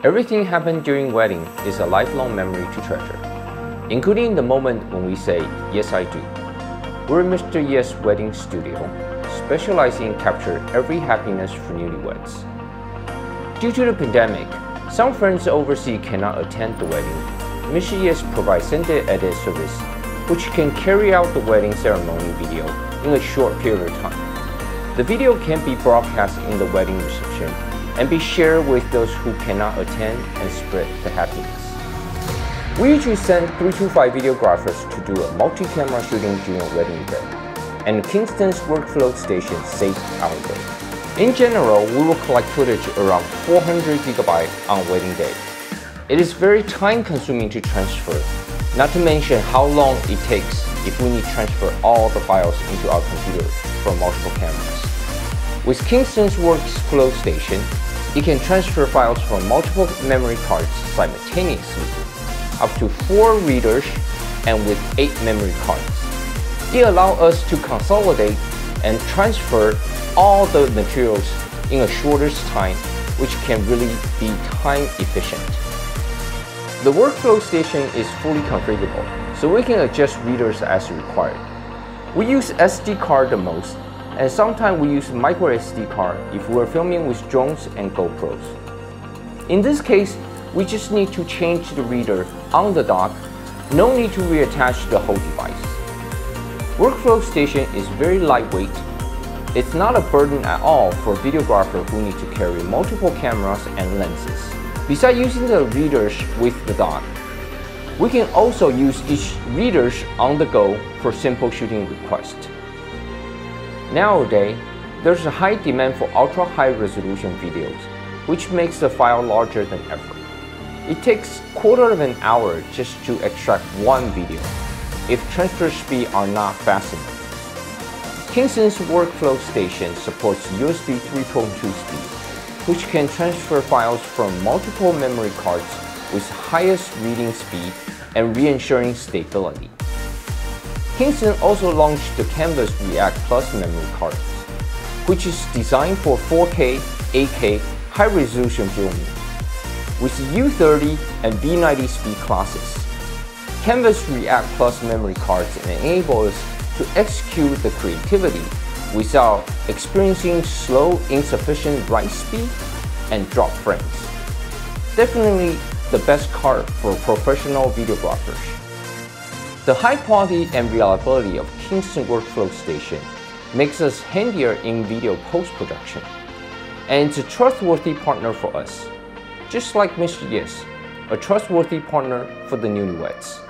Everything happened during wedding is a lifelong memory to treasure, including the moment when we say, yes I do. We're Mr. Yes Wedding Studio, specializing in capture every happiness for newlyweds. Due to the pandemic, some friends overseas cannot attend the wedding. Mr. Yes provides Send-It Edit service, which can carry out the wedding ceremony video in a short period of time. The video can be broadcast in the wedding reception and be shared with those who cannot attend and spread the happiness. We usually send 3 to 5 videographers to do a multi-camera shooting during a wedding event, and Kingston's workflow station saves our day. In general, we will collect footage around 400 GB on wedding day. It is very time-consuming to transfer, not to mention how long it takes if we need to transfer all the files into our computer from multiple cameras. With Kingston's workflow station, you can transfer files from multiple memory cards simultaneously, up to 4 readers and with 8 memory cards. It allows us to consolidate and transfer all the materials in a shortest time, which can really be time efficient. The workflow station is fully configurable, so we can adjust readers as required. We use SD card the most, and sometimes we use microSD card if we're filming with drones and GoPros. In this case, we just need to change the reader on the dock, no need to reattach the whole device. Workflow station is very lightweight. It's not a burden at all for a videographer who need to carry multiple cameras and lenses. Besides using the readers with the dock, we can also use each readers on the go for simple shooting requests. Nowadays, there's a high demand for ultra-high resolution videos, which makes the file larger than ever. It takes quarter of an hour just to extract one video, if transfer speed are not fast enough. Kingston's workflow station supports USB 3.2 speed, which can transfer files from multiple memory cards with highest reading speed and reensuring stability. Kingston also launched the Canvas React Plus memory cards, which is designed for 4K, 8K, high-resolution filming. With U30 and V90 speed classes, Canvas React Plus memory cards enable us to execute the creativity without experiencing slow, insufficient write speed and drop frames. Definitely the best card for professional videographers. The high quality and reliability of Kingston Workflow Station makes us handier in video post-production, and it's a trustworthy partner for us, just like Mr. Yes, a trustworthy partner for the newlyweds.